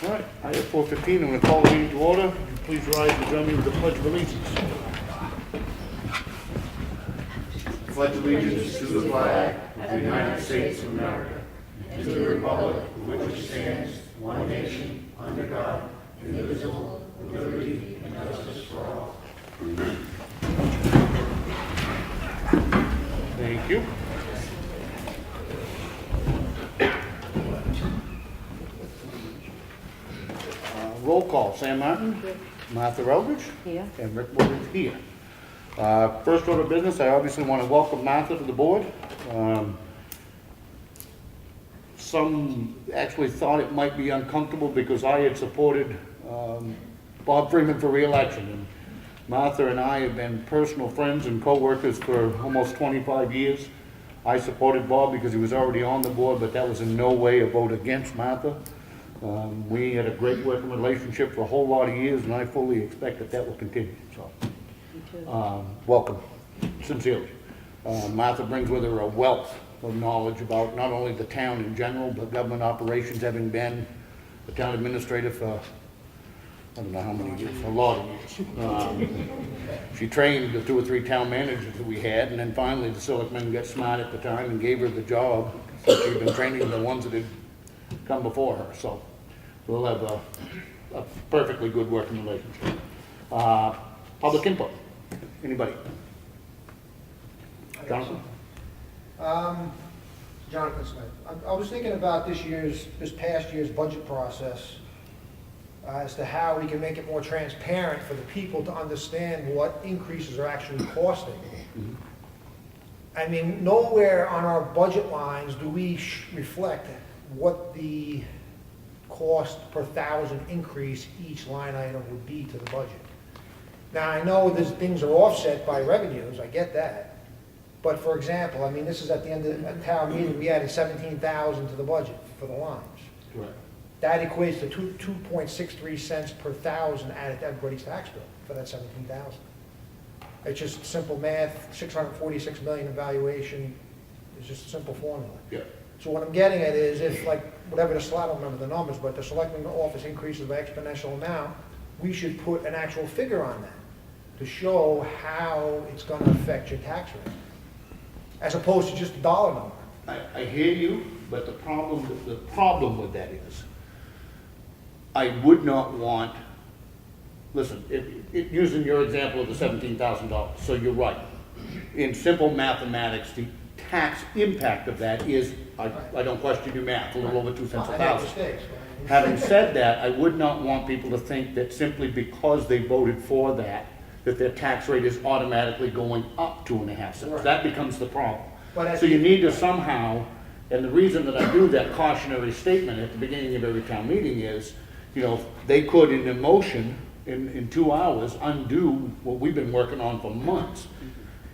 All right, item 4:15, I'm going to call the meeting to order. Would you please rise and join me with the Pledge of Allegiance. Pledge allegiance to the flag of the United States of America and to the republic for which it stands, one nation, under God, indivisible, with liberty and justice for all. Thank you. Roll call, Sam Martin, Martha Eldridge, Here. and Rick Wood is here. First order of business, I obviously want to welcome Martha to the board. Some actually thought it might be uncomfortable because I had supported Bob Freeman for re-election. And Martha and I have been personal friends and co-workers for almost 25 years. I supported Bob because he was already on the board, but that was in no way a vote against Martha. We had a great working relationship for a whole lot of years, and I fully expect that that will continue. So, welcome, sincerely. Martha brings with her a wealth of knowledge about not only the town in general, but government operations, having been the town administrator for, I don't know how many years, a lot of years. She trained the 2 or 3 town managers that we had, and then finally the selectmen got smart at the time and gave her the job. So she'd been training the ones that had come before her. So we'll have a perfectly good working relationship. Public input. Anybody? Jonathan? Jonathan Smith. I was thinking about this past year's budget process as to how we can make it more transparent for the people to understand what increases are actually costing. Mm-hmm. I mean, nowhere on our budget lines do we reflect what the cost per thousand increase each line item would be to the budget. Now, I know these things are offset by revenues, I get that. But for example, I mean, this is at the end of a town meeting, we added 17,000 to the budget for the lines. Right. That equates to 2.63 cents per thousand added to everybody's tax bill for that 17,000. It's just simple math, 646 million in valuation, it's just a simple formula. Yeah. So what I'm getting at is if, like, whatever I don't remember the numbers, but the selectman office increases by exponential amount, we should put an actual figure on that to show how it's gonna affect your tax rate, as opposed to just a dollar number. I hear you, but the problem with that is, I would not want, listen, using your example of the $17,000, so you're right. In simple mathematics, the tax impact of that is, I don't question your math, a little over 2 cents a I make thousand. mistakes. Having said that, I would not want people to think that simply because they voted for that their tax rate is automatically going up 2.5 cents. Right. That becomes the problem. But So you need to somehow, and the reason that I do that cautionary statement at the beginning of every town meeting is, they could in a motion in 2 hours undo what we've been working on for months.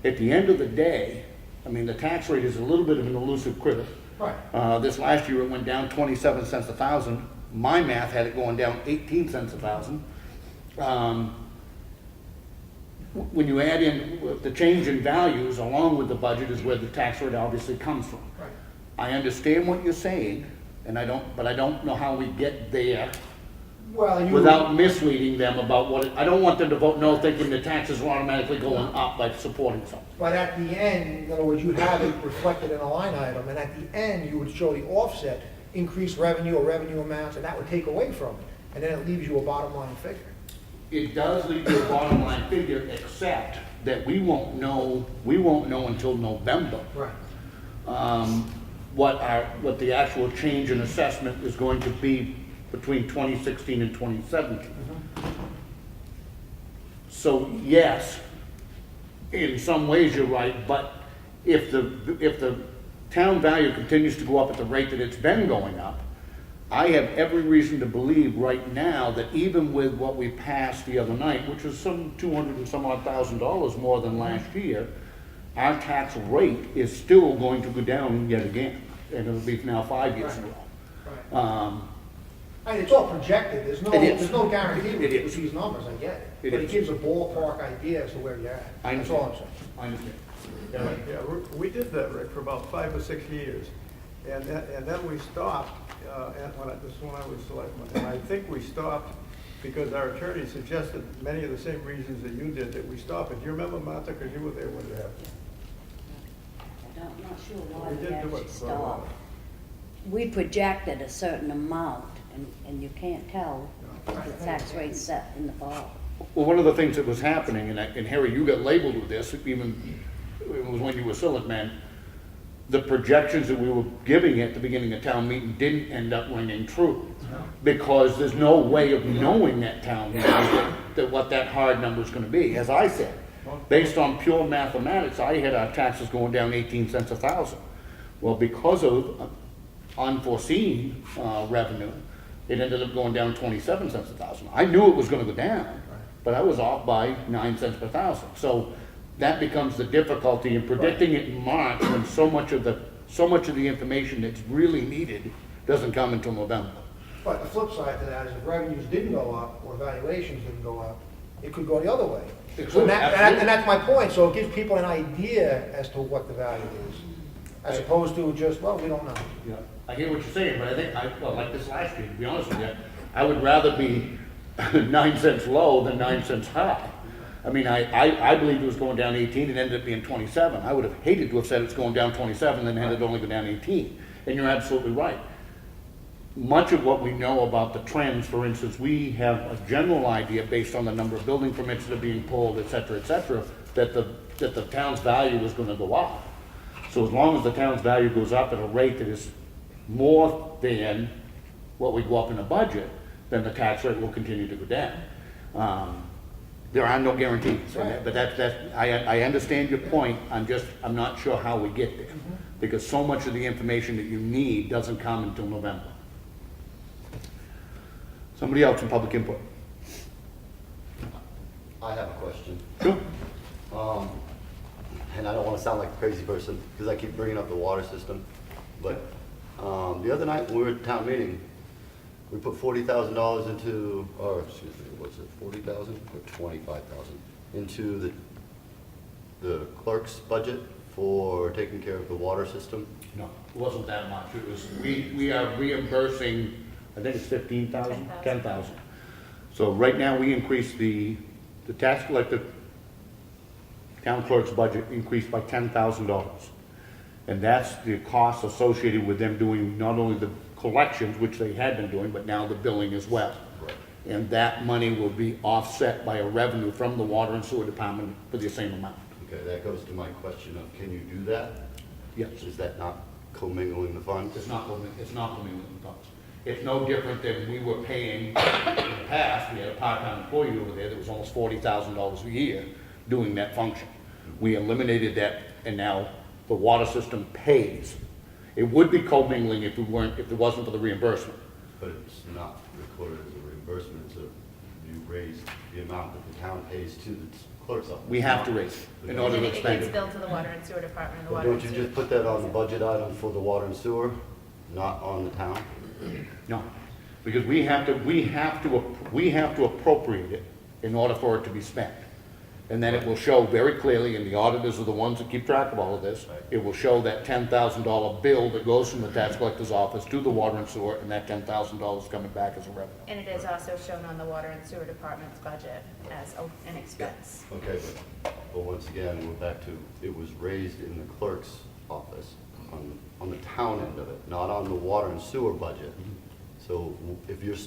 At the end of the day, I mean, the tax rate is a little bit of an elusive critter. Right. This last year it went down 27 cents a thousand. My math had it going down 18 cents a thousand. When you add in the change in values along with the budget is where the tax rate obviously comes from. Right. I understand what you're saying, but I don't know how we get there Well, without misleading them about what I don't want them to vote no thinking the taxes are automatically going up by supporting something. But at the end, in other words, you'd have it reflected in a line item, and at the end, you would show the offset, increased revenue or revenue amounts, and that would take away from it. And then it leaves you a bottom line figure. It does leave you a bottom line figure, except that we won't know until November. Right. What the actual change in assessment is going to be between 2016 and 2017. So yes, in some ways you're right, but if the town value continues to go up at the rate that it's been going up, I have every reason to believe right now that even with what we passed the other night, which was some $200 and some odd thousand more than last year, our tax rate is still going to go down yet again, and it'll be now 5 years in a row. Right. I mean, it's all projected, there's no guarantee with It is. these numbers, I get it. It But is. it gives a ballpark idea as to where you're at. I That's all I'm understand. saying. I understand. Yeah, we did that, Rick, for about 5 or 6 years. and then we stopped, this is when I was selectman, and I think we stopped because our attorney suggested many of the same reasons that you did, that we stop it. Do you remember, Martha, because you were there when it happened? I'm not sure why We we did do actually it for a while. stopped. We projected a certain amount, and you can't tell the tax rate set in the fall. Well, one of the things that was happening, and Harry, you got labeled with this, even it was when you were selectman, the projections that we were giving at the beginning of town meeting didn't end up ringing true. Because there's no way of knowing at town meeting that what that hard number is gonna be. As I said, based on pure mathematics, I had our taxes going down 18 cents a thousand. Well, because of unforeseen revenue, it ended up going down 27 cents a thousand. I knew it was gonna go down, but I was off by 9 cents per thousand. So that becomes the difficulty in predicting it in March when so much of the information that's really needed doesn't come until November. But the flip side to that is if revenues didn't go up or valuations didn't go up, it could go the other way. It So could, absolutely. and that's my point, so it gives people an idea as to what the value is, as opposed to just, well, we don't know. Yeah, I hear what you're saying, but I think, well, like this last year, to be honest with you, I would rather be 9 cents low than 9 cents high. I mean, I believed it was going down 18, it ended up being 27. I would have hated to have said it's going down 27, then had it only go down 18. And you're absolutely right. Much of what we know about the trends, for instance, we have a general idea based on the number of building permits that are being pulled, et cetera, that the town's value is gonna go up. So as long as the town's value goes up at a rate that is more than what we go up in the budget, then the tax rate will continue to go down. There are no guarantees, but I understand your point, I'm not sure how we get there. Because so much of the information that you need doesn't come until November. Somebody else in public input? I have a question. Sure. And I don't want to sound like a crazy person because I keep bringing up the water system. But the other night when we were at town meeting, we put $40,000 into, or excuse me, what's it, 40,000 or 25,000 into the clerk's budget for taking care of the water system. No, it wasn't that much. It was, we are reimbursing, I think it's 15,000, 10,000. So right now, we increased the tax collector, town clerk's budget increased by $10,000. And that's the cost associated with them doing not only the collections, which they had been doing, but now the billing as well. Right. And that money will be offset by a revenue from the water and sewer department for the same amount. Okay, that goes to my question of, can you do that? Yes. Is that not commingling the funds? It's not coming with the funds. It's no different than we were paying in the past. We had a part-time employee over there that was almost $40,000 a year doing that function. We eliminated that, and now the water system pays. It would be commingling if it wasn't for the reimbursement. But it's not recorded as a reimbursement, so you raise the amount that the town pays to the clerk's office. We have to raise it in order to It expend gets it. billed to the water and sewer department, and the But water don't and you sewer. just put that on the budget item for the water and sewer, not on the town? No, because we have to appropriate it in order for it to be spent. And then it will show very clearly, and the auditors are the ones that keep track of all of this, it will show that $10,000 bill that goes from the tax collector's office to the water and sewer, and that $10,000 coming back as a revenue. And it is also shown on the water and sewer department's budget as an expense. Okay, but once again, we're back to, it was raised in the clerk's office, on the town end of it, not on the water and sewer budget. So if you're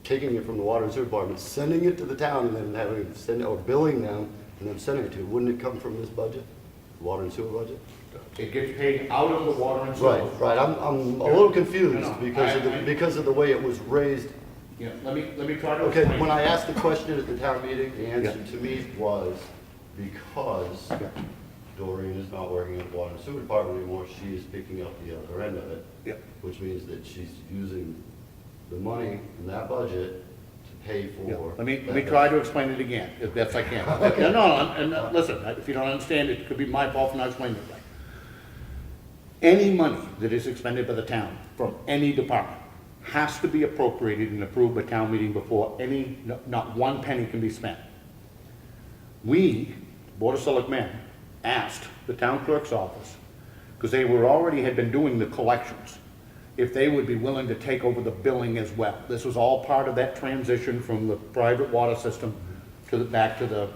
taking it from the water and sewer department, sending it to the town, and then having to send, or billing them, and then sending it to, wouldn't it come from this budget? The water and sewer budget? It gets paid out of the water and sewer. Right, I'm a little confused I know. because of the way it was raised. Yeah, let me try to Okay, explain. when I asked the question at the town meeting, the answer to me was because Doreen is not working at the water and sewer department anymore, she is picking up the other end of it. Yeah. Which means that she's using the money in that budget to pay Yeah, for. let me try to explain it again, as best I can. No, listen, if you don't understand, it could be my fault for not explaining it right. Any money that is expended by the town from any department has to be appropriated and approved by town meeting before not one penny can be spent. We, Board of Selectmen, asked the town clerk's office, because they had been doing the collections, if they would be willing to take over the billing as well. This was all part of that transition from the private water system to the, back to the,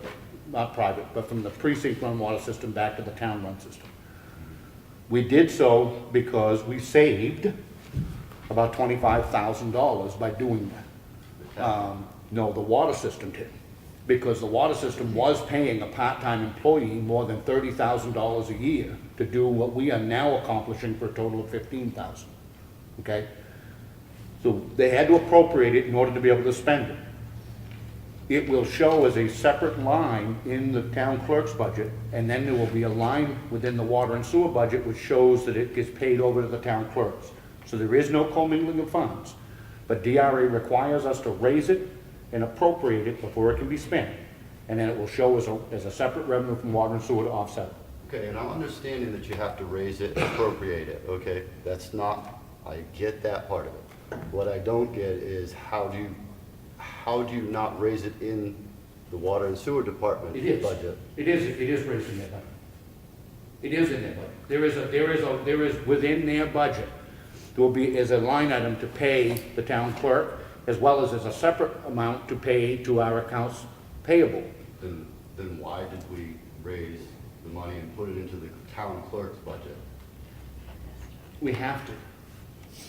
not private, but from the precinct-run water system back to the town-run system. We did so because we saved about $25,000 by doing that. No, the water system did, because the water system was paying a part-time employee more than $30,000 a year to do what we are now accomplishing for a total of $15,000, okay? So they had to appropriate it in order to be able to spend it. It will show as a separate line in the town clerk's budget, and then there will be a line within the water and sewer budget which shows that it gets paid over to the town clerks. So there is no commingling of funds, but DRA requires us to raise it and appropriate it before it can be spent. And then it will show as a separate revenue from water and sewer to offset it. Okay, and I'm understanding that you have to raise it, appropriate it, okay? That's not, I get that part of it. What I don't get is how do you not raise it in the water and sewer department budget? It is raised in their budget. It is in their budget. There is within their budget, there will be, as a line item to pay the town clerk, as well as a separate amount to pay to our accounts payable. Then why did we raise the money and put it into the town clerk's budget? We have to.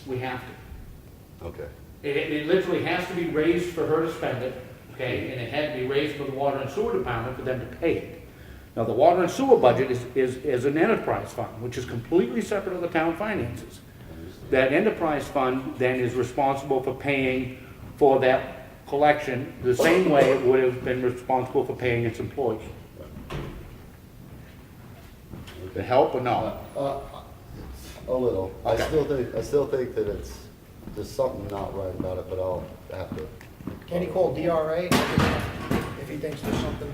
We have to. Okay. It literally has to be raised for her to spend it, okay, and it had to be raised for the water and sewer department for them to pay it. Now, the water and sewer budget is an enterprise fund, which is completely separate of the town finances. That enterprise fund then is responsible for paying for that collection the same way it would have been responsible for paying its employees. To help or no? A little. Okay. I still think that there's something not right about it, but I'll have to. Can he call DRA if he thinks there's something?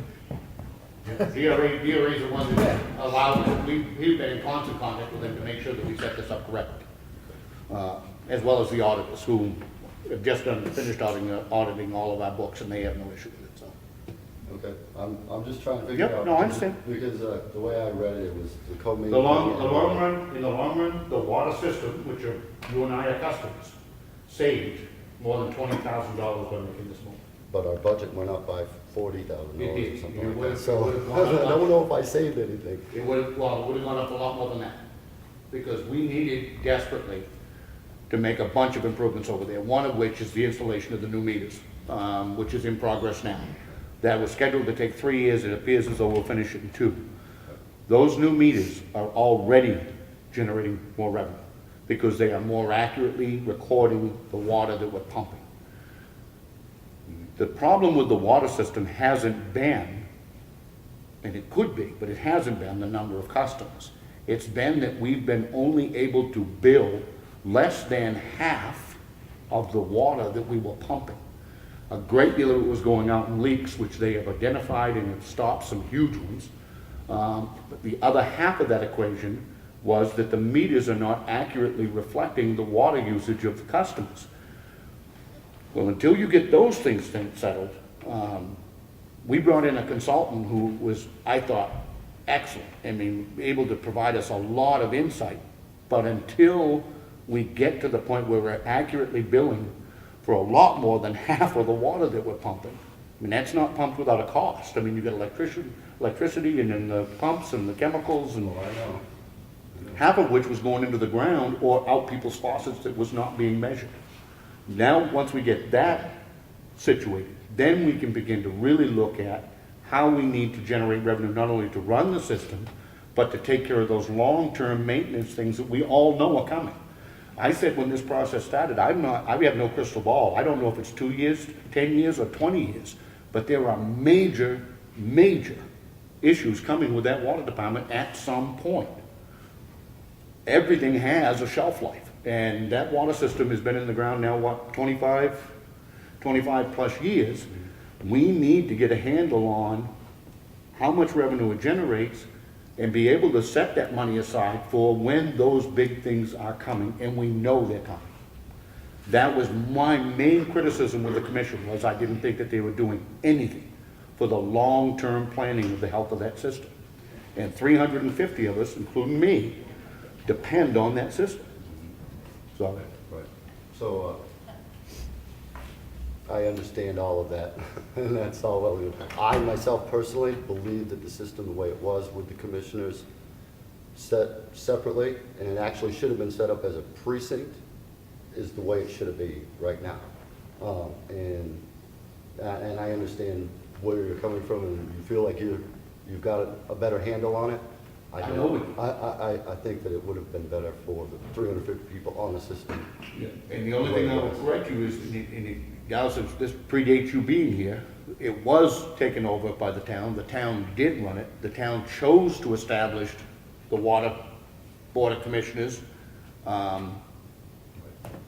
DRA is the one that allowed, we've been in constant contact with them to make sure that we set this up correctly. As well as the auditors who have just finished auditing all of our books, and they have no issue with it, so. Okay, I'm just trying to figure Yep, out. no, I understand. Because the way I read it was the Comeau. In the long run, the water system, which you and I are customers, saved more than $20,000 by making this move. But our budget went up by $40,000 It or did. something It like would've- that. So it would've gone up. I don't know if I saved anything. It would have gone up a lot more than that, because we needed desperately to make a bunch of improvements over there, one of which is the installation of the new meters, which is in progress now. That was scheduled to take 3 years, it appears as though we'll finish it in 2. Those new meters are already generating more revenue, because they are more accurately recording the water that we're pumping. The problem with the water system hasn't been, and it could be, but it hasn't been the number of customers. It's been that we've been only able to bill less than half of the water that we were pumping. A great deal of it was going out in leaks, which they have identified and have stopped some huge ones. But the other half of that equation was that the meters are not accurately reflecting the water usage of the customers. Well, until you get those things settled, we brought in a consultant who was, I thought, excellent. I mean, able to provide us a lot of insight. But until we get to the point where we're accurately billing for a lot more than half of the water that we're pumping, I mean, that's not pumped without a cost. I mean, you got electricity and then the pumps and the chemicals and half of which was going into the ground or out people's faucets that was not being measured. Now, once we get that situated, then we can begin to really look at how we need to generate revenue, not only to run the system, but to take care of those long-term maintenance things that we all know are coming. I said when this process started, I have no crystal ball. I don't know if it's 2 years, 10 years, or 20 years, but there are major, major issues coming with that water department at some point. Everything has a shelf life, and that water system has been in the ground now, what, 25 plus years. We need to get a handle on how much revenue it generates and be able to set that money aside for when those big things are coming, and we know they're coming. That was my main criticism with the commission, was I didn't think that they were doing anything for the long-term planning of the health of that system. And 350 of us, including me, depend on that system. So, Right. So, I understand all of that, and that's all well. I myself personally believe that the system, the way it was with the commissioners set separately, and it actually should have been set up as a precinct, is the way it should have been right now. And I understand where you're coming from, and you feel like you've got a better handle on it. I know it. I think that it would have been better for the 350 people on the system. yeah. And the only thing I will correct you is, Gal, since this predates you being here, it was taken over by the town. The town did run it. The town chose to establish the Water Board of Commissioners. And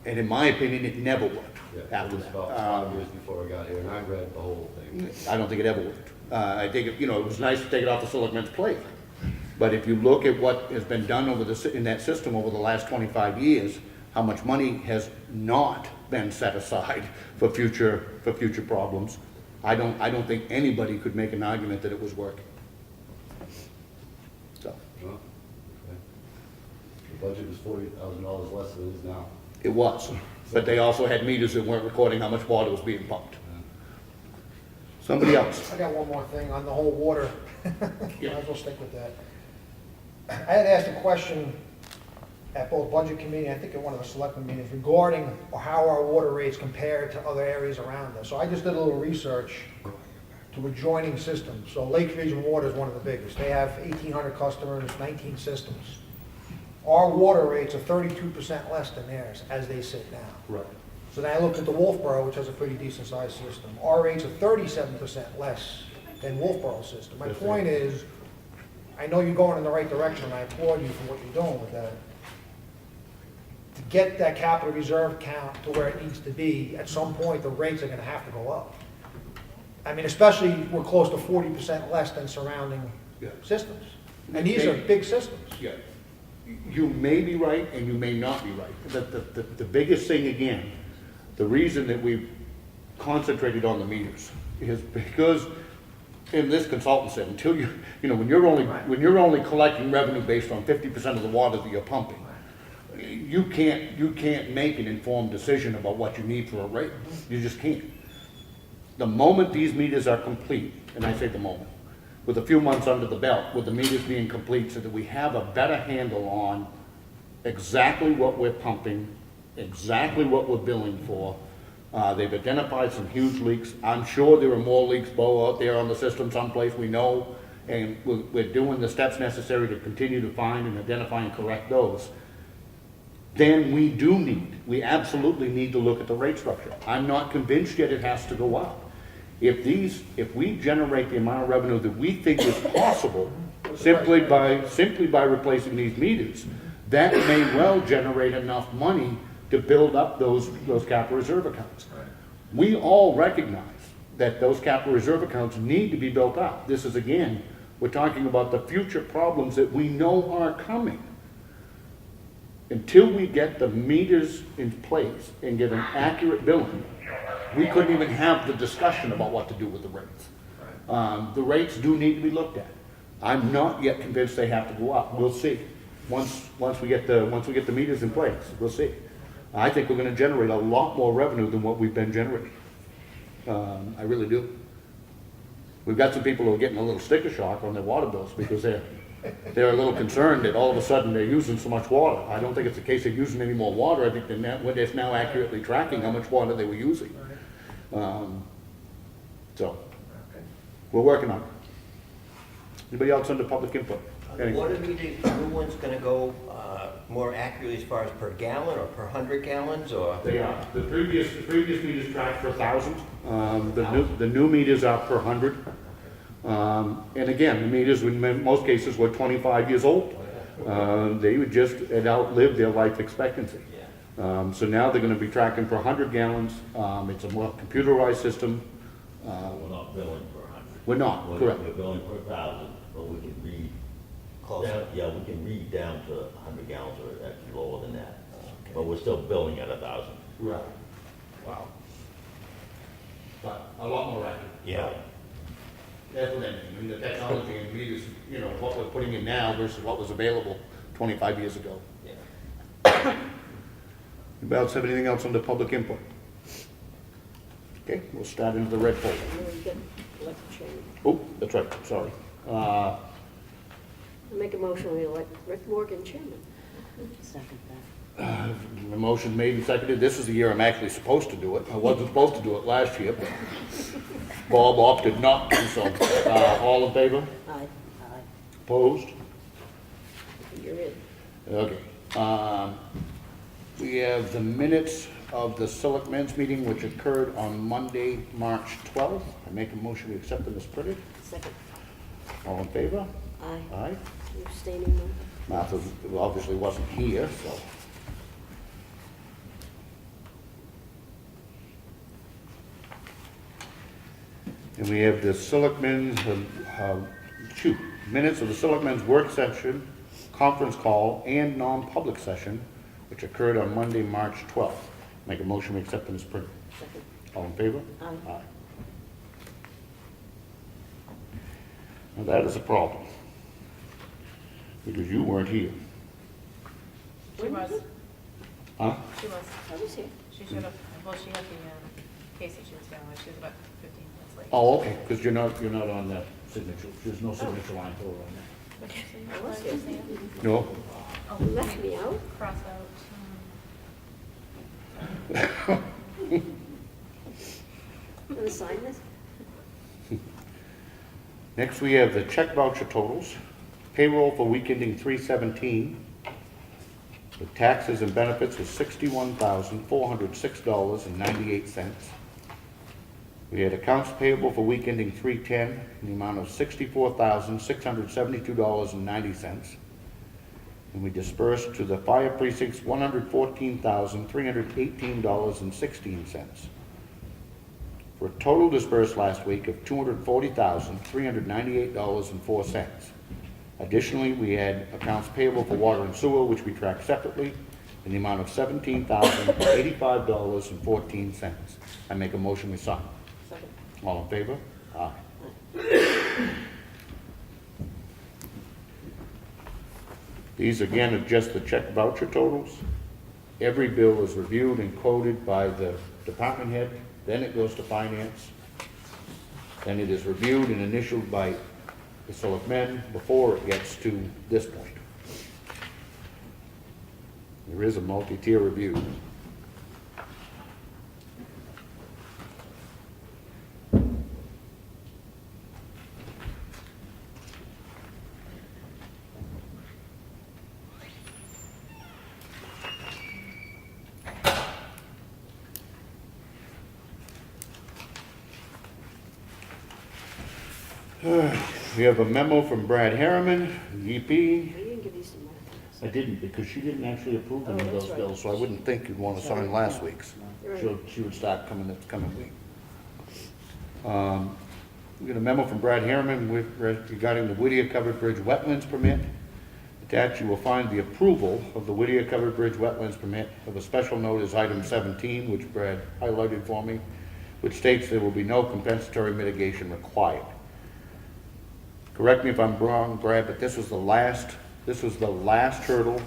in my opinion, it never worked after It was that. about 5 years before I got here, and I read the whole thing. I don't think it ever worked. I think, it was nice to take it off the selectmen's plate. But if you look at what has been done in that system over the last 25 years, how much money has not been set aside for future problems, I don't think anybody could make an argument that it was working. So, Well, okay. The budget was $40,000 less than it is now. it was, but they also had meters that weren't recording how much water was being pumped. Somebody else? I got one more thing on the whole water. Yeah. Might as well stick with that. I had asked a question at both budget committee, I think at one of the selectmen meetings, regarding how our water rates compare to other areas around us. So I just did a little research to adjoining systems. So Lake Region Water is one of the biggest. They have 1,800 customers, 19 systems. Our water rates are 32% less than theirs as they sit now. Right. So then I looked at the Wolfboro, which has a pretty decent sized system. Our rates are 37% less than Wolfboro's system. My point is, I know you're going in the right direction, and I applaud you for what you're doing with that. To get that capital reserve count to where it needs to be, at some point, the rates are gonna have to go up. I mean, especially, we're close to 40% less than surrounding Yeah. systems. And these are big systems. Yeah. You may be right and you may not be right. The biggest thing, again, the reason that we've concentrated on the meters is because, and this consultant said, until when you're only collecting revenue based on 50% of the water that you're pumping, you can't make an informed decision about what you need for a rate. You just can't. The moment these meters are complete, and I say the moment, with a few months under the belt, with the meters being complete, so that we have a better handle on exactly what we're pumping, exactly what we're billing for. They've identified some huge leaks. I'm sure there are more leaks, Bo, out there on the system someplace, we know, and we're doing the steps necessary to continue to find and identify and correct those. Then we absolutely need to look at the rate structure. I'm not convinced yet it has to go up. If we generate the amount of revenue that we think is possible simply by replacing these meters, that may well generate enough money to build up those capital reserve accounts. We all recognize that those capital reserve accounts need to be built up. This is, again, we're talking about the future problems that we know are coming. Until we get the meters in place and get an accurate billing, we couldn't even have the discussion about what to do with the rates. The rates do need to be looked at. I'm not yet convinced they have to go up. We'll see. Once we get the meters in place, we'll see. I think we're going to generate a lot more revenue than what we've been generating. I really do. We've got some people who are getting a little sticker shock on their water bills because they're a little concerned that all of a sudden they're using so much water. I don't think it's a case of using any more water. I think they're just now accurately tracking how much water they were using. So, we're working on it. Anybody else under public input? The water meter, the new one's gonna go more accurately as far as per gallon or per 100 gallons, or? They are. The previous meters tracked per 1,000. The new meters are per 100. And again, the meters, in most cases, were 25 years old. They would just had outlived their life expectancy. So now they're going to be tracking for 100 gallons. It's a more computerized system. We're not billing per 100. We're not, correct. We're billing per 1,000, but we can read. Closer. Yeah, we can read down to 100 gallons or actually lower than that. But we're still billing at 1,000. Right. Wow. But a lot more accurate. Yeah. That's what I mean, the technology and meters, what we're putting in now versus what was available 25 years ago. Anybody else have anything else under public input? Okay, we'll start into the red folder. Oh, that's right, sorry. I make a motion, we elect Rick Morgan chairman. Second that. The motion made and seconded. This is the year I'm actually supposed to do it. I wasn't supposed to do it last year, but Bob opted not to, so, all in favor? Aye. Aye. Opposed? You're in. Okay. We have the minutes of the Selectmen's meeting, which occurred on Monday, March 12th. I make a motion to accept them as printed. Second. All in favor? Aye. Aye. You abstaining, no? Martha obviously wasn't here, so. And we have the Selectmen's, minutes of the Selectmen's work session, conference call, and non-public session, which occurred on Monday, March 12th. Make a motion to accept them as printed. Second. All in favor? Aye. Aye. Now that is a problem, because you weren't here. She was, Huh? she was. I was here. She should have, well, she had the case that she was dealing with. She was about 15 minutes late. Oh, okay, because you're not on that signature, there's no signature line for it on I was here. there. No? You left me out? Cross out. Want to sign this? Next, we have the check voucher totals. Payroll for week ending 3/17. The taxes and benefits was $61,406.98. We had accounts payable for week ending 3/10 in the amount of $64,672.90. And we dispersed to the fire precincts $114,318.16. For a total dispersed last week of $240,398.04. Additionally, we had accounts payable for water and sewer, which we track separately, in the amount of $17,085.14. I make a motion we sign. Second. All in favor? Aye. These again are just the check voucher totals. Every bill is reviewed and coded by the department head, then it goes to finance. Then it is reviewed and initialed by the selectmen before it gets to this point. There is a multi-tier review. We have a memo from Brad Harriman, the EP. You didn't give these to Martha. I didn't, because she didn't actually approve any of Oh, those that's right. bills, so I wouldn't think you'd want to sign last week's. Right. She would start coming this coming week. We got a memo from Brad Harriman regarding the Whittier Covered Bridge Wetlands Permit. Attached, you will find the approval of the Whittier Covered Bridge Wetlands Permit of a special note as item 17, which Brad highlighted for me, which states there will be no compensatory mitigation required. Correct me if I'm wrong, Brad, but this was the last hurdle.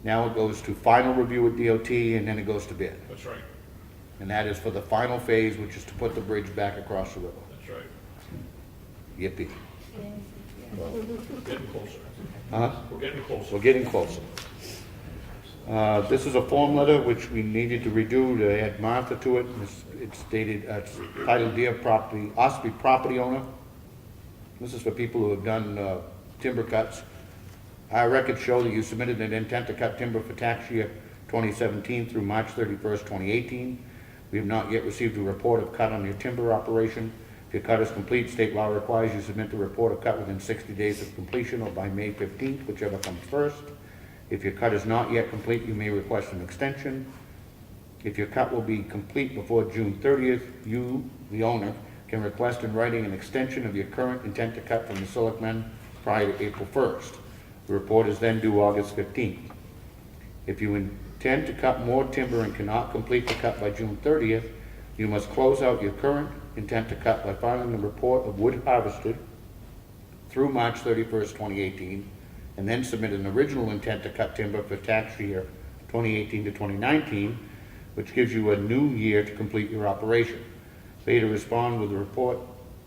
Now it goes to final review at DOT, and then it goes to bid. That's right, And that is for the final phase, which is to put the bridge back across the river. that's right. Yippee. We're getting closer. Huh? We're getting closer. We're getting closer. This is a form letter which we needed to redo to add Martha to it. It's dated, it's titled Dear Property, Ossipee Property Owner. This is for people who have done timber cuts. Our records show that you submitted an intent to cut timber for tax year 2017 through March 31st, 2018. We have not yet received a report of cut on your timber operation. If your cut is complete, state law requires you submit the report of cut within 60 days of completion or by May 15th, whichever comes first. If your cut is not yet complete, you may request an extension. If your cut will be complete before June 30th, you, the owner, can request in writing an extension of your current intent to cut from the selectmen prior to April 1st. The report is then due August 15th. If you intend to cut more timber and cannot complete the cut by June 30th, you must close out your current intent to cut by filing a report of wood harvested through March 31st, 2018, and then submit an original intent to cut timber for tax year 2018 to 2019, which gives you a new year to complete your operation. Failure to respond with a report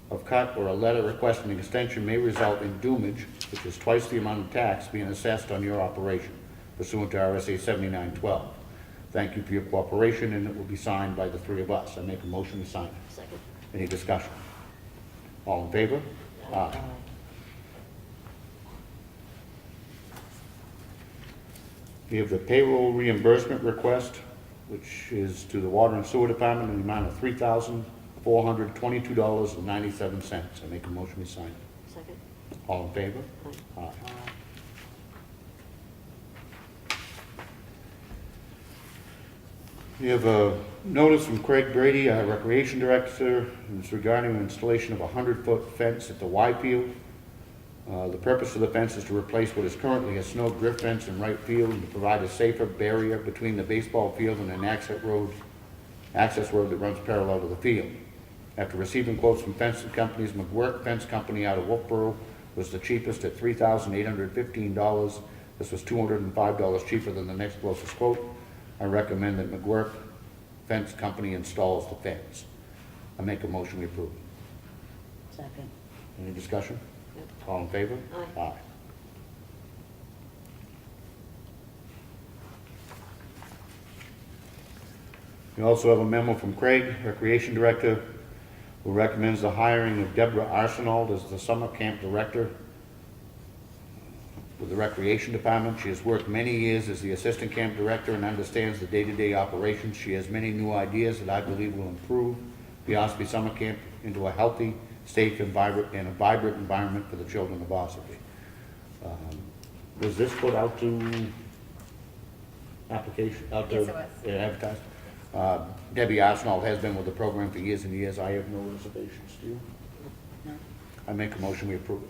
of cut or a letter requesting an extension may result in doomage, which is twice the amount of tax being assessed on your operation pursuant to RSA 7912. Thank you for your cooperation, and it will be signed by the three of us. I make a motion to sign it. Second. Any discussion? All in favor? Aye. We have the payroll reimbursement request, which is to the Water and Sewer Department in the amount of $3,422.97. I make a motion to sign it. Second. All in favor? Aye. Aye. We have a notice from Craig Brady, our Recreation Director. It's regarding the installation of a 100-foot fence at the Y field. The purpose of the fence is to replace what is currently a snow drift fence in right field and to provide a safer barrier between the baseball field and an access road that runs parallel to the field. After receiving quotes from fencing companies, McGuirk Fence Company out of Wolfboro was the cheapest at $3,815. This was $205 cheaper than the next closest quote. I recommend that McGuirk Fence Company installs the fence. I make a motion we approve. Second. Any discussion? Yep. All in favor? Aye. Aye. We also have a memo from Craig, Recreation Director, who recommends the hiring of Deborah Arsenault as the Summer Camp Director with the Recreation Department. She has worked many years as the Assistant Camp Director and understands the day-to-day operations. She has many new ideas that I believe will improve the Ossipee Summer Camp into a healthy, safe, and vibrant environment for the children of Ossipee. Was this put out to application, out to Yes, it was. advertised? Debbie Arsenault has been with the program for years and years. I have no reservations. Do you? No. I make a motion we approve it.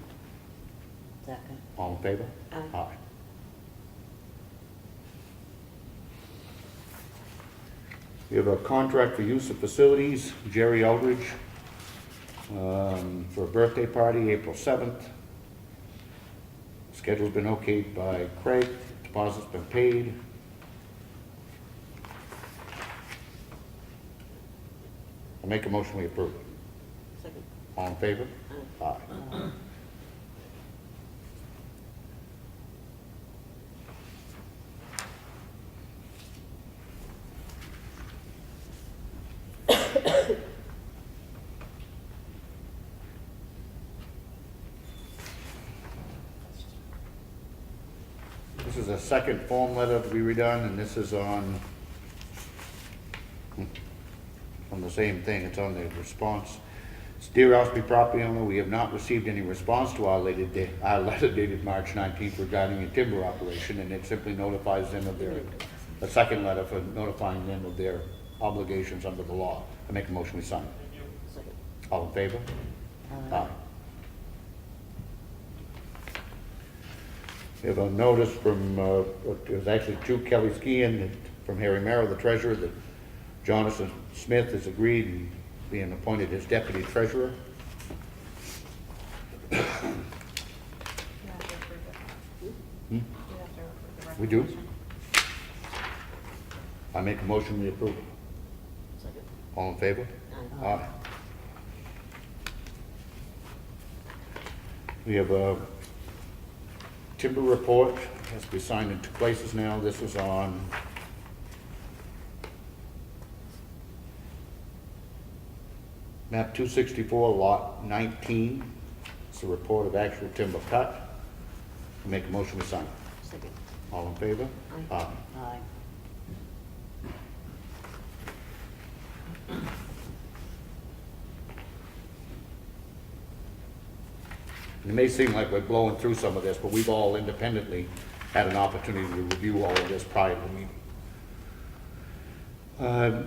Second. All in favor? Aye. We have a contract for use of facilities, Jerry Eldridge, for a birthday party, April 7th. Schedule's been okayed by Craig, deposit's been paid. I make a motion we approve it. Second. All in favor? Aye. This is a second form letter to be redone, and this is on the same thing. It's on the response. It's Dear Ossipee property owner, we have not received any response to our letter dated March 19th regarding a timber operation, and it simply notifies them of their, a second letter for notifying them of their obligations under the law. I make a motion we sign. Second. All in favor? Aye. We have a notice from, it was actually to Kelly Skian from Harry Merrill, the treasurer, that Jonathan Smith has agreed and being appointed as deputy treasurer. You have to approve it. Hmm? You have to approve the We do? resolution. I make a motion we approve. Second. All in favor? Aye. Aye. We have a timber report, has to be signed in two places now. This is on map 264, lot 19. It's a report of actual timber cut. I make a motion we sign. Second. All in favor? Aye. Aye. It may seem like we're blowing through some of this, but we've all independently had an opportunity to review all of this prior to the meeting.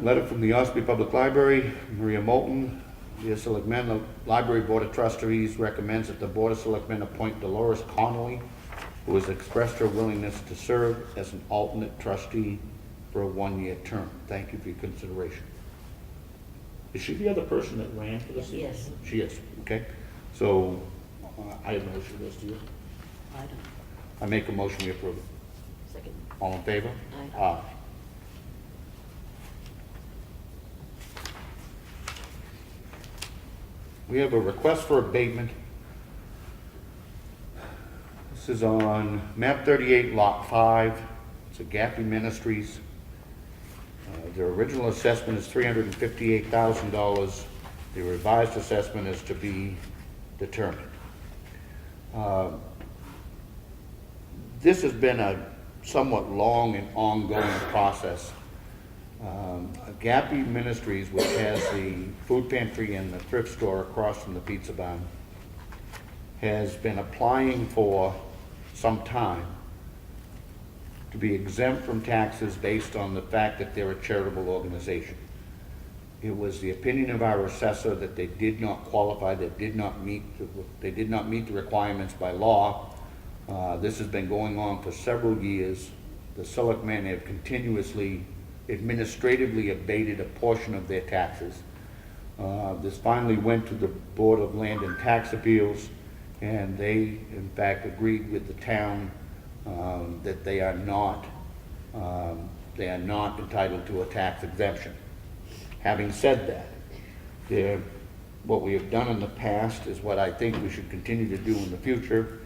Letter from the Ossipee Public Library, Maria Moulton. Dear Selectmen, the Library Board of Trustees recommends that the Board of Selectmen appoint Dolores Connolly, who has expressed her willingness to serve as an alternate trustee for a one-year term. Thank you for your consideration. Is she the other person that ran for the seat? Yes. She is, okay. So, I have no issue with this, do you? I don't. I make a motion we approve it. Second. All in favor? Aye. Aye. We have a request for abatement. This is on map 38, lot 5. It's a Gappy Ministries. Their original assessment is $358,000. The revised assessment is to be determined. This has been a somewhat long and ongoing process. Gappy Ministries, which has the food pantry and the thrift store across from the pizza barn, has been applying for some time to be exempt from taxes based on the fact that they're a charitable organization. It was the opinion of our assessor that they did not qualify, they did not meet the requirements by law. This has been going on for several years. The selectmen have continuously administratively abated a portion of their taxes. This finally went to the Board of Land and Tax Appeals, and they in fact agreed with the town that they are not entitled to a tax exemption. Having said that, what we have done in the past is what I think we should continue to do in the future.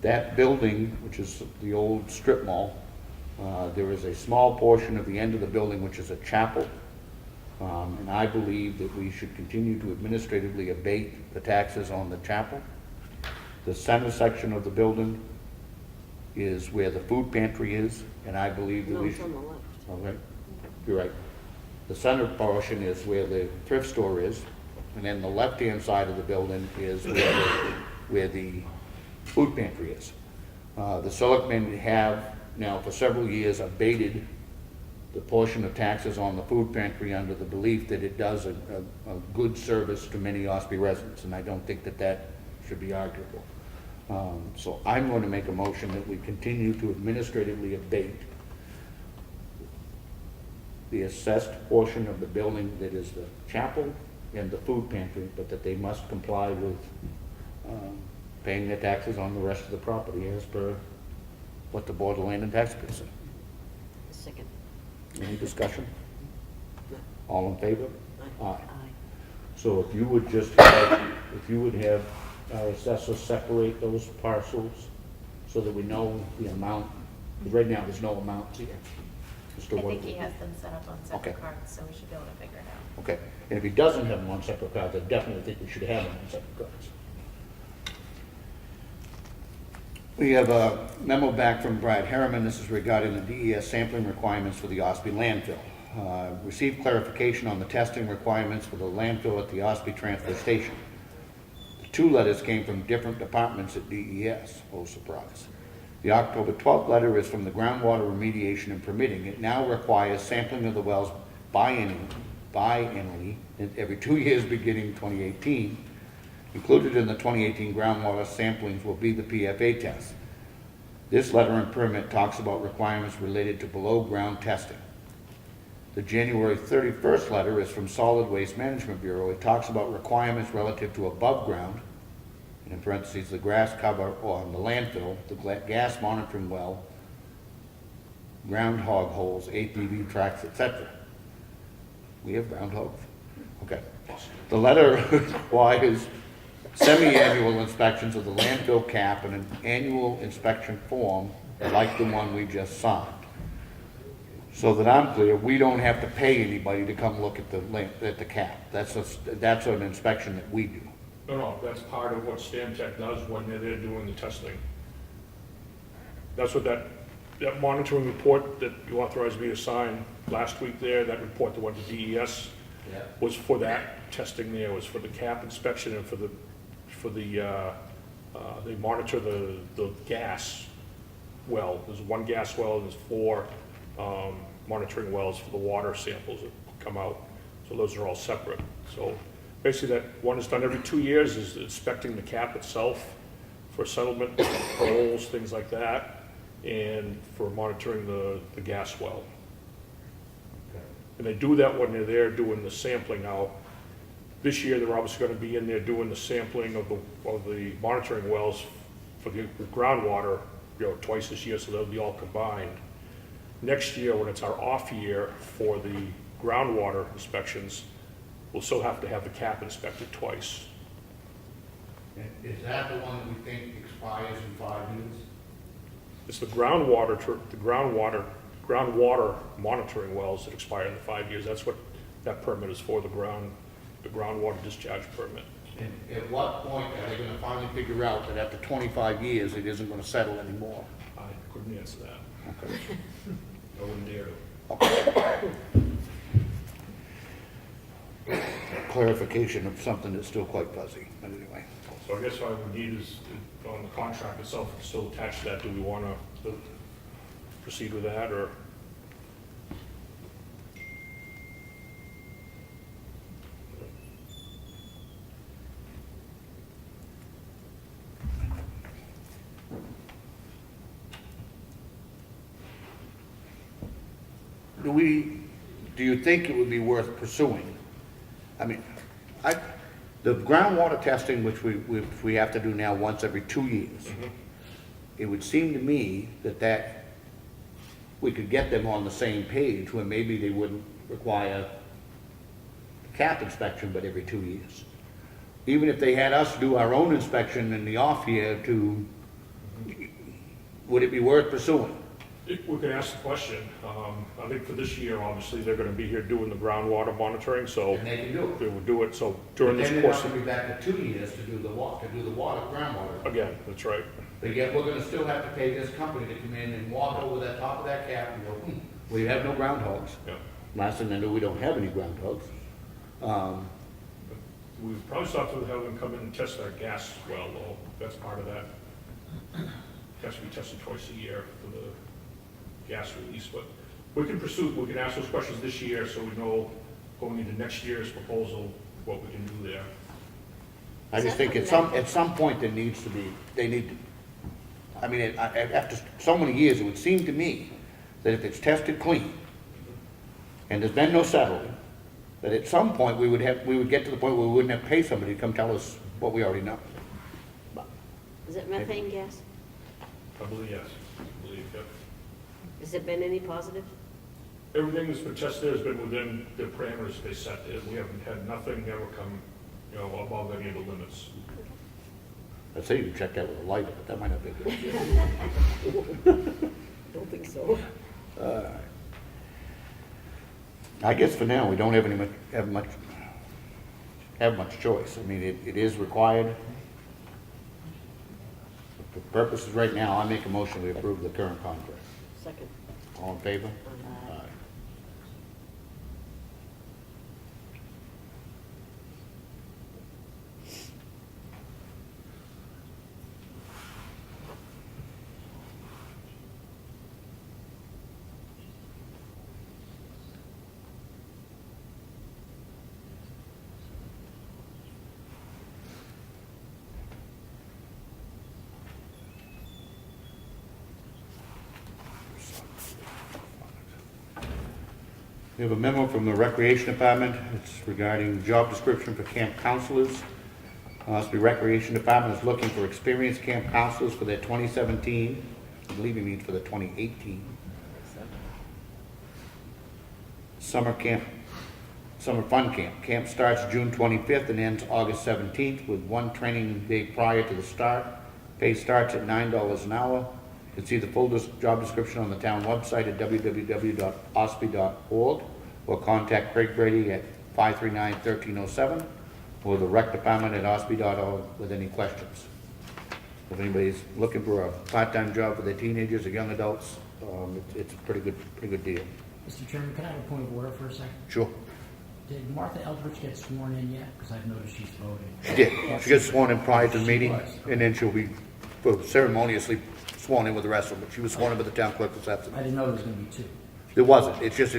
That building, which is the old strip mall, there is a small portion of the end of the building which is a chapel, and I believe that we should continue to administratively abate the taxes on the chapel. The center section of the building is where the food pantry is, and I believe that No, we it's should... on the left. All right, you're right. The center portion is where the thrift store is, and then the left-hand side of the building is where the food pantry is. The selectmen have now for several years abated the portion of taxes on the food pantry under the belief that it does a good service to many Ossipee residents, and I don't think that that should be arguable. So I'm going to make a motion that we continue to administratively abate the assessed portion of the building that is the chapel and the food pantry, but that they must comply with paying their taxes on the rest of the property as per what the Board of Land and Tax Appeals said. Second. Any discussion? All in favor? Aye. Aye. So if you would just have, our assessor separate those parcels so that we know the amount, because right now there's no amount here. Just to I what- think he has them set up on separate Okay. cards, so we should be able to figure it out. Okay, and if he doesn't have them on separate cards, I definitely think we should have them on separate cards. We have a memo back from Brad Harriman. This is regarding the DES sampling requirements for the Ossipee landfill. Received clarification on the testing requirements for the landfill at the Ossipee transfer station. The two letters came from different departments at DES, oh surprise. The October 12th letter is from the groundwater remediation and permitting. It now requires sampling of the wells biannually every 2 years beginning 2018. Included in the 2018 groundwater samplings will be the PFA test. This letter and permit talks about requirements related to below ground testing. The January 31st letter is from Solid Waste Management Bureau. It talks about requirements relative to above ground, and in parentheses, the grass cover on the landfill, the gas monitoring well, groundhog holes, ATV tracks, etc. We have groundhogs? Okay. The letter requires semi-annual inspections of the landfill cap and an annual inspection form like the one we just signed. So that I'm clear, we don't have to pay anybody to come look at the cap. That's an inspection that we do. No, that's part of what Stantec does when they're there doing the testing. That's what that monitoring report that you authorized me to sign last week there, that report that went to DES, was for that testing there, was for the cap inspection and they monitor the gas well. There's one gas well and there's 4 monitoring wells for the water samples that come out. So those are all separate. So basically that one is done every 2 years, is inspecting the cap itself for settlement, holes, things like that, and for monitoring the gas well. And they do that when they're there doing the sampling. Now, this year they're obviously going to be in there doing the sampling of the monitoring wells for the groundwater twice this year, so they'll be all combined. Next year, when it's our off year for the groundwater inspections, we'll still have to have the cap inspected twice. Is that the one that we think expires in 5 years? It's the groundwater monitoring wells that expire in the 5 years. That's what that permit is for, the groundwater discharge permit. And at what point are they gonna finally figure out that after 25 years, it isn't gonna settle anymore? I couldn't answer that. Okay. I wouldn't dare to. Clarification of something that's still quite fuzzy, but anyway. So I guess what I would need is, on the contract itself, still attached to that, do we want to proceed with that, or? Do you think it would be worth pursuing? I mean, the groundwater testing, which we have to do now once every 2 years, it would seem to me that we could get them on the same page where maybe they wouldn't require cap inspection, but every 2 years. Even if they had us do our own inspection in the off year would it be worth pursuing? We can ask the question. I think for this year, obviously, they're going to be here doing the groundwater monitoring, so And they can do it. they will do it. So during this Then they're course, not gonna be back to 2 years to do the water, groundwater. again, that's right. But yet, we're gonna still have to pay this company to come in and walk over that top of that cap and go, we have no groundhogs. Yeah. Last thing I know, we don't have any groundhogs. We probably still have to have them come in and test our gas well, though. That's part of that. It has to be tested twice a year for the gas release, but we can ask those questions this year, so we know going into next year's proposal, what we can do there. I just think at some point there needs to be, I mean, after so many years, it would seem to me that if it's tested clean and there's been no settling, that at some point we would get to the point where we wouldn't have to pay somebody to come tell us what we already know. Is it methane gas? I believe, yes. I believe, yep. Has there been any positive? Everything that's been tested has been within the parameters they set. We haven't had nothing ever come, above any of the limits. I'd say you can check that with a lighter, but that might not be a good idea. Don't think so. I guess for now, we don't have much choice. I mean, it is required. For purposes right now, I make a motion we approve the current contract. Second. All in favor? Aye. Aye. We have a memo from the Recreation Department. It's regarding job description for camp counselors. The Recreation Department is looking for experienced camp counselors for their 2017, I believe he means for the 2018 summer fun camp. Camp starts June 25th and ends August 17th with one training day prior to the start. Pay starts at $9 an hour. You can see the full job description on the town website at www.ossipee.org or contact Craig Brady at 539-1307 or the rec department at ossipee.org with any questions. If anybody's looking for a part-time job for their teenagers or young adults, it's a pretty good deal. Mr. Chairman, can I have a point of order for a second? Sure. Did Martha Eldridge get sworn in yet? Because I've noticed she's voting. She did. She got sworn in prior to the meeting, and then she'll be ceremoniously sworn in with the rest of them. She was sworn in with the town clerk this I afternoon. didn't know there was going to be two. There wasn't. It's just,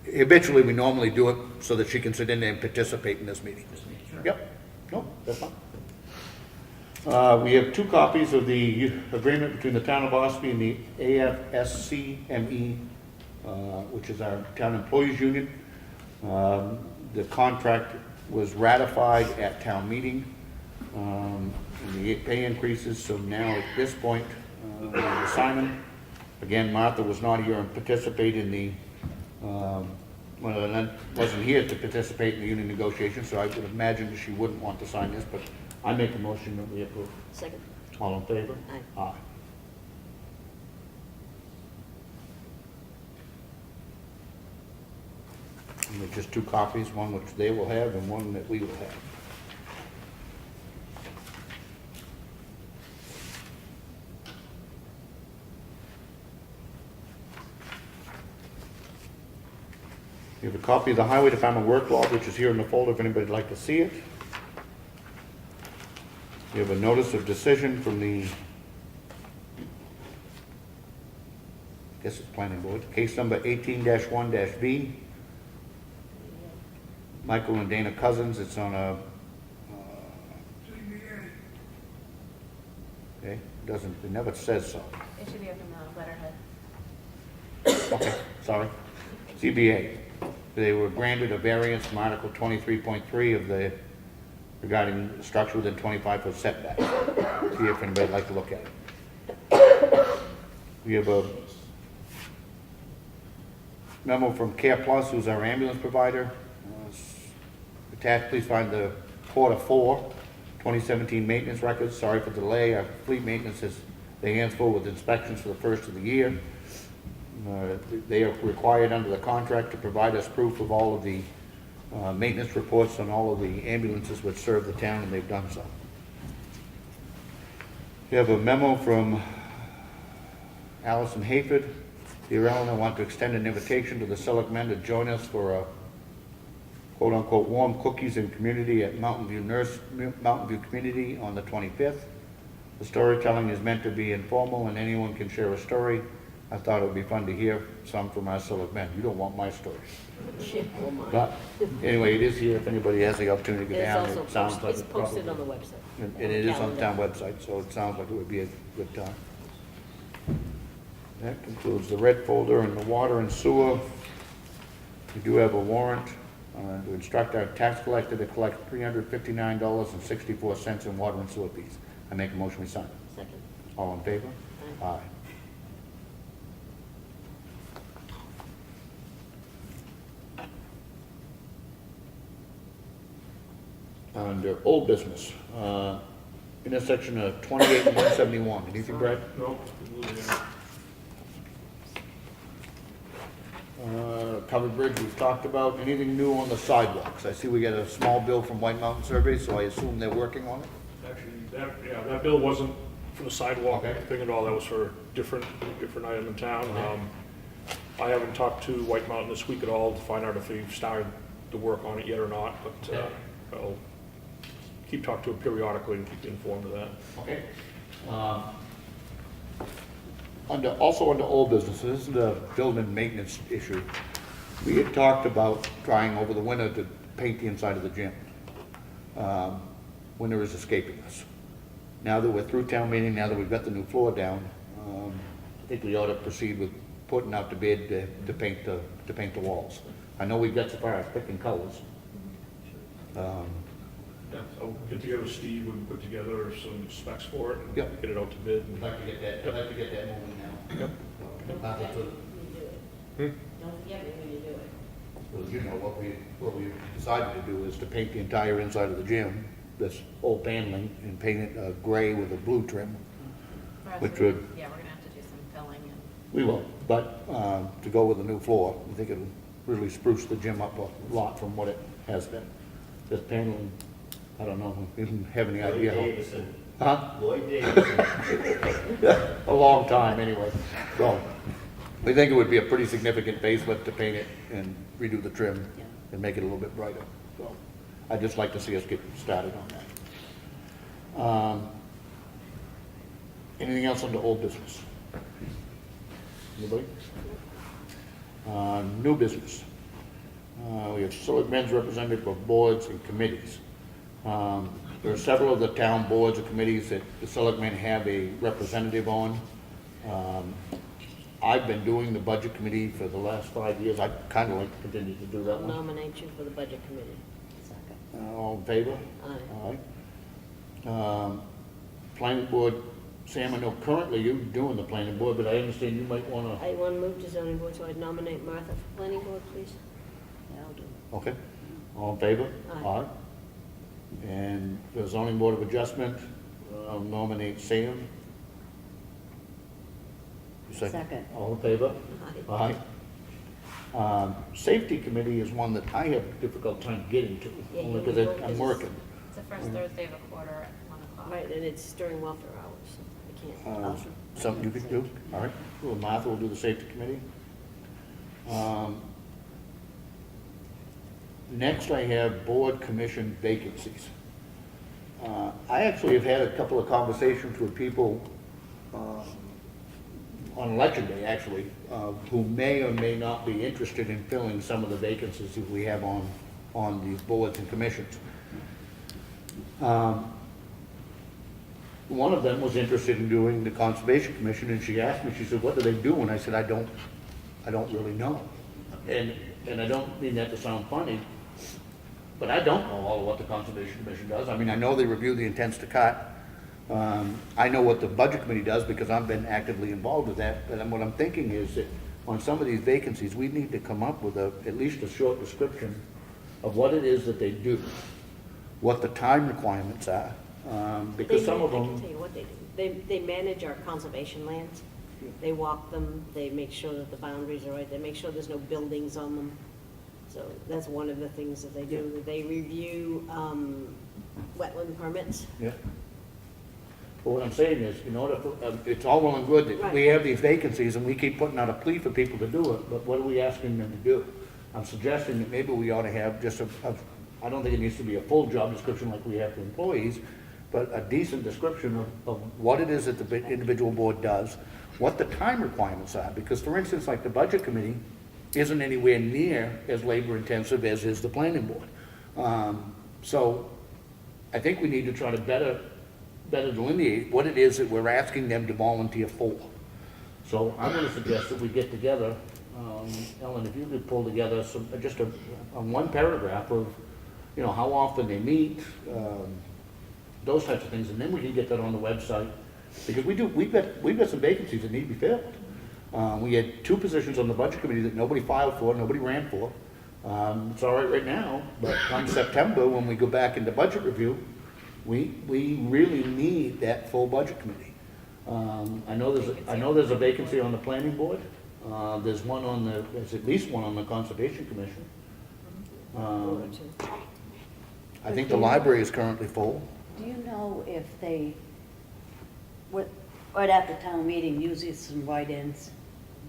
habitually, we normally do it so that she can sit in there and participate in this meeting. Just making sure. Yep. No, that's fine. We have two copies of the agreement between the town of Ossipee and the AFSCME, which is our town employees union. The contract was ratified at town meeting, and the pay increases, so now at this point, Simon. Again, Martha was not here and participated in the, wasn't here to participate in the union negotiations, so I would imagine she wouldn't want to sign this, but I make a motion that we approve. Second. All in favor? Aye. Aye. And there's just two copies, one which they will have and one that we will have. You have a copy of the Highway Department work log, which is here in the folder if anybody'd like to see it. You have a notice of decision from the, I guess it's planning board, case number 18-1-B. Michael and Dana Cousins, it's on a, okay, it never says so. It should be up in the letterhead. Okay, sorry. CBA. They were granted a variance from Article 23.3 of the, regarding structure within 25-foot setback. See if anybody'd like to look at it. We have a memo from Care Plus, who's our ambulance provider. Attached, please find the Quarter 4, 2017 maintenance records. Sorry for the delay. Our fleet maintenance is their hands full with inspections for the first of the year. They are required under the contract to provide us proof of all of the maintenance reports on all of the ambulances which serve the town, and they've done so. You have a memo from Allison Hayford. Dear Ellen, I want to extend an invitation to the selectmen to join us for a quote-unquote warm cookies and community at Mountain View Community on the 25th. The storytelling is meant to be informal and anyone can share a story. I thought it would be fun to hear some from our selectmen. You don't want my stories. Oh my. But anyway, it is here if anybody has the opportunity to go It's down. also It sounds like it's it posted probably- on the website. And it is on the town website, so it sounds like it would be a good time. That concludes the red folder and the water and sewer. We do have a warrant to instruct our tax collector to collect $359.64 in water and sewer fees. I make a motion we sign. Second. All in favor? Aye. Under old business, intersection of 28 and 171. Anything, Brad? No. Covered bridge we've talked about. Anything new on the sidewalks? I see we got a small bill from White Mountain Survey, so I assume they're working on it? Actually, that bill wasn't for the sidewalk Okay. thing at all. That was for a different item in town. I haven't talked to White Mountain this week at all to find out if they've started the work on it yet or not, but I'll keep talking to them periodically and keep you informed of that. Okay. Also under old business, this is the building maintenance issue. We had talked about trying over the winter to paint the inside of the gym. Winter is escaping us. Now that we're through town meeting, now that we've got the new floor down, I think we ought to proceed with putting out the bid to paint the walls. I know we've got so far as picking colors. Yeah, I'll get together with Steve, we can put together some specs for it and Yep. get it out to bid. We'd like to get that moving now. Yep. Not that sort of- Don't forget me when you do it. Well, you know, what we decided to do is to paint the entire inside of the gym, this old paneling, and paint it gray with a blue trim. Which would- Yeah, we're gonna have to do some filling and. We will, but to go with the new floor, I think it'll really spruce the gym up a lot from what it has been. This paneling, I don't know, we didn't have any idea how. Davison. Huh? Lloyd Davison. A long time, anyway. So, we think it would be a pretty significant facelift to paint it and redo the trim and make it a little bit brighter. So, I'd just like to see us get started on that. Anything else on the old business? Anybody? New business. We have selectmen's representative of boards and committees. There are several of the town boards and committees that the selectmen have a representative on. I've been doing the budget committee for the last 5 years. I'd kind of like to continue to do that I'll one. nominate you for the budget committee. All in favor? Aye. Aye. Planning board Sam, I know currently you're doing the planning board, but I understand you might wanna, I want to move to zoning board, so I'd nominate Martha for planning board, please. Yeah, I'll do it. okay? All in favor? Aye. And the zoning board of adjustment, I'll nominate Sam. Second. All in favor? Aye. Aye. Safety committee is one that I have a difficult time getting to, Yeah, only you because vote I'm as- working. It's the first Thursday of a quarter at 1 o'clock. Right, and it's during welfare hours, so I can't. Something you could do, all right? Well, Martha will do the safety committee. Next, I have board commission vacancies. I actually have had a couple of conversations with people on election day, actually, who may or may not be interested in filling some of the vacancies that we have on these boards and commissions. One of them was interested in doing the Conservation Commission, and she asked me, she said, what do they do? And I said, I don't really know. And I don't mean that to sound funny, but I don't know all of what the Conservation Commission does. I mean, I know they review the intents to cut. I know what the Budget Committee does because I've been actively involved with that. But what I'm thinking is that on some of these vacancies, we need to come up with at least a short description of what it is that they do, what the time requirements are, because some of I can them, tell you what they do. They manage our conservation lands. They walk them, they make sure that the boundaries are right, they make sure there's no buildings on them. So that's one of the things that they do. They review wetland permits. yeah. But what I'm saying is, in order for, it's all well and good that we have these vacancies and we keep putting out a plea for people to do it, but what are we asking them to do? I'm suggesting that maybe we ought to have just I don't think it needs to be a full job description like we have for employees, but a decent description of what it is that the individual board does, what the time requirements are, because for instance, like the Budget Committee isn't anywhere near as labor intensive as is the planning board. So I think we need to try to better delineate what it is that we're asking them to volunteer for. So I'm gonna suggest that we get together, Ellen, if you could pull together just a one paragraph of, you know, how often they meet, those types of things, and then we can get that on the website. Because we've got some vacancies that need to be filled. We had 2 positions on the Budget Committee that nobody filed for, nobody ran for. It's all right now, but come September, when we go back into budget review, we really need that full Budget Committee. I know there's a vacancy on the Planning Board. There's at least one on the Conservation Commission. I think the library is currently full. Do you know if they, right after town meeting, usually some write-ins,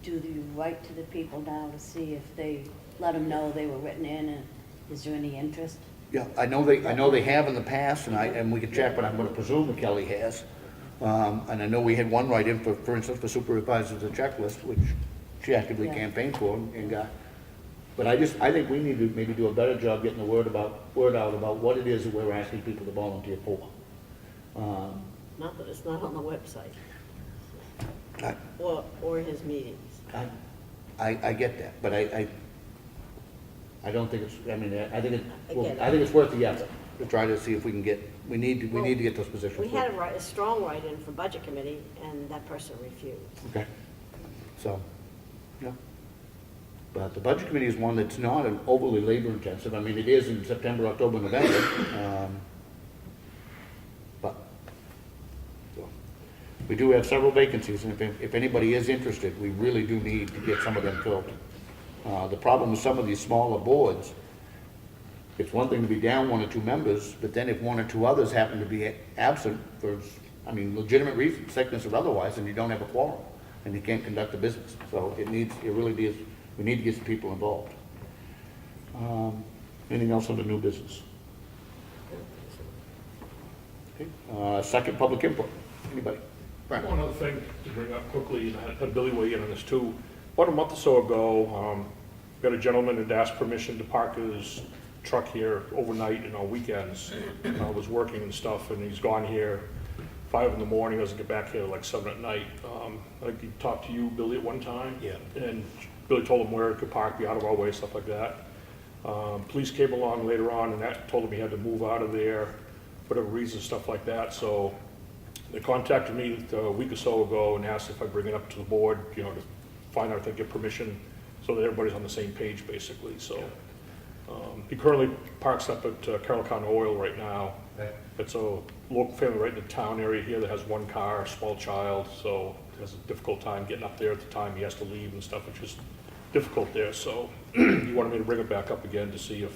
do you write to the people now to see if they let them know they were written in, and is there any interest? Yeah, I know they have in the past, and we can check, but I'm gonna presume that Kelly has. And I know we had one write-in for instance, for supervisors, a checklist, which she actively Yeah. campaigned for and got. But I think we need to maybe do a better job getting the word out about what it is that we're asking people to volunteer for. Not that it's not on the website, I- or his meetings. I get that, but I don't think it's, I mean, I think get it. it's worth the effort to try to see if we can get, we need to get those positions. We had filled. a strong write-in for Budget Committee, and that person refused. Okay, so, yeah. But the Budget Committee is one that's not an overly labor intensive. I mean, it is in September, October, November. But, so, we do have several vacancies, and if anybody is interested, we really do need to get some of them filled. The problem with some of these smaller boards, it's one thing to be down 1 or 2 members, but then if 1 or 2 others happen to be absent for, legitimate reasons, sickness or otherwise, and you don't have a quorum, and you can't conduct the business. So we need to get some people involved. Anything else on the new business? Okay. Second, public input. Anybody? Right. One other thing to bring up quickly, and I had Billy weigh in on this too. About a month or so ago, got a gentleman that asked permission to park his truck here overnight and on weekends. Was working and stuff, and he's gone here 5 in the morning, doesn't get back here like 7 at night. I think he talked to you, Billy, at one time. Yeah. And Billy told him where it could park, be out of our way, stuff like that. Police came along later on and that told him he had to move out of there, whatever reason, stuff like that. So They contacted me a week or so ago and asked if I bring it up to the board, you know, to find out if they get permission, so that everybody's on the same page, basically, so. He currently parks up at Carroll County Oil right now. It's a local family right in the town area here that has one car, a small child, so has a difficult time getting up there at the time he has to leave and stuff, which is difficult there, so he wanted me to bring it back up again to see if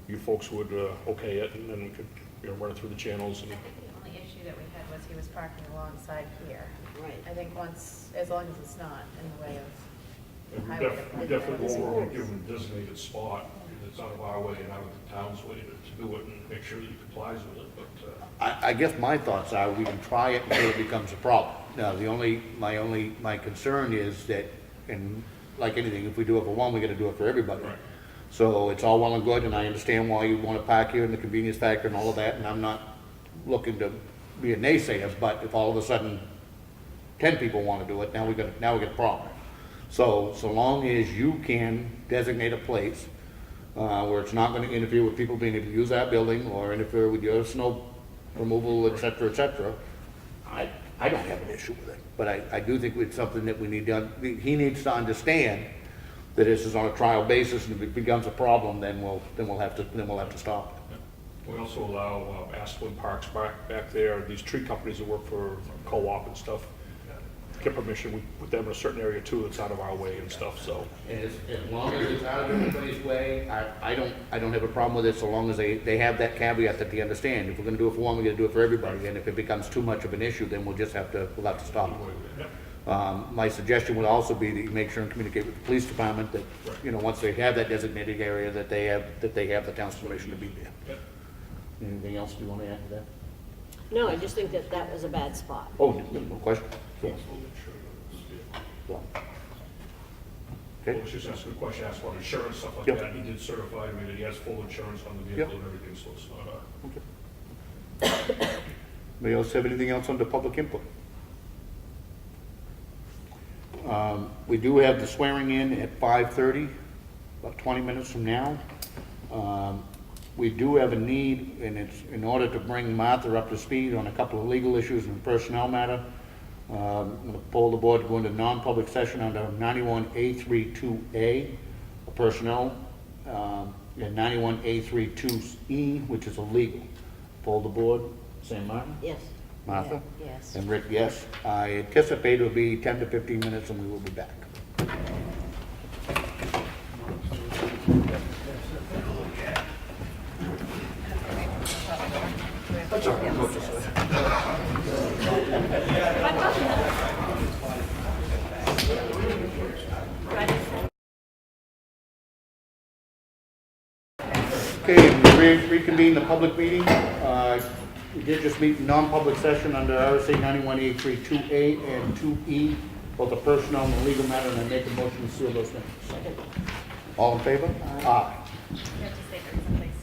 you folks would okay it, and then we could, you know, run it through the channels. And I think the only issue that we had was he was parking alongside here. Right. I think once, as long as it's not in the way of And we highway we department. definitely go over and give him a designated spot, it's out of our way and out of the town's way to do it and make sure that he complies with it, but, I guess my thoughts are, we can try it until it becomes a problem. Now, my concern is that, and like anything, if we do it for one, we gotta do it for everybody. Right. So it's all well and good, and I understand why you wanna park here and the convenience factor and all of that, and I'm not looking to be a naysayer, but if all of a sudden 10 people wanna do it, now we got a problem. So long as you can designate a place, where it's not gonna interfere with people being able to use that building, or interfere with your snow removal, et cetera, I don't have an issue with it. But I do think it's something that we need to, he needs to understand that this is on a trial basis, and if it becomes a problem, then we'll have to stop it. we also allow Asplin Parks back there, these tree companies that work for co-op and stuff, get permission, we put them in a certain area too that's out of our way and stuff, so. And as long as it's out of everybody's way, I don't have a problem with it, so long as they have that caveat that they understand. If we're gonna do it for one, we're gonna do it for everybody, and if it becomes too much of an issue, then we'll have to stop it. My suggestion would also be that you make sure and communicate with the police department that, you know, once they have that designated area, that they have the town's permission to be there. Anything else you wanna add to that? No, I just think that that was a bad spot. Oh, no question? Yeah. Well, Okay. it's just asking a question, asked about insurance, stuff like Yep. that, he did certify to me that he has full insurance on the vehicle and everything, so it's not Anybody else have anything else under public input? We do have the swearing in at 5:30, about 20 minutes from now. We do have a need, and it's in order to bring Martha up to speed on a couple of legal issues and personnel matter. I'm going to poll the board to go into non-public session under 91A32A, a personnel, and 91A32E, which is a legal. Poll the board, Sam Martin? Yes. Martha? Yes. And Rick, yes. I anticipate it'll be 10 to 15 minutes and we will be back. Okay, we reconvene the public meeting. We did just meet in non-public session under RSA 91A32A and 2E, both the personnel and the legal matter, and I make a motion to seal those minutes. All in favor? Aye. You have to state the reason, please.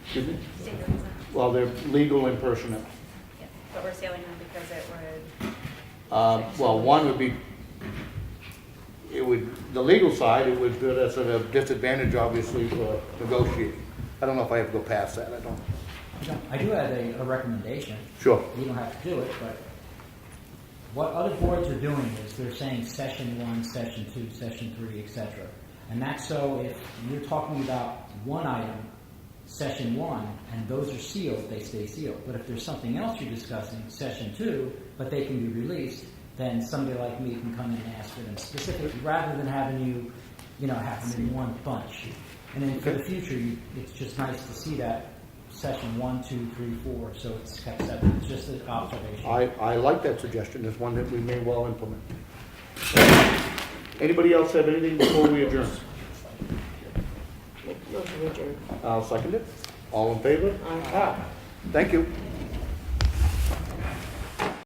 Excuse me? State the reason. Well, they're legal and personnel. Yes, but we're sealing them because it would. Well, one would be, the legal side, it would put us at a disadvantage, obviously, for negotiating. I don't know if I have to go past that, I don't. I do have a recommendation. Sure. You don't have to do it, but what other boards are doing is they're saying session 1, session 2, session 3, etc. And that's so if you're talking about one item, session 1, and those are sealed, they stay sealed. But if there's something else you're discussing, session 2, but they can be released, then somebody like me can come in and ask for them specifically, rather than having you have them in one bunch. And then for the future, it's just nice to see that session 1, 2, 3, 4, so it's kept separate. It's just an observation. I like that suggestion, it's one that we may well implement. Anybody else have anything before we adjourn? Motion adjourned. I'll second it. All in favor? Aye. Aye. Thank you.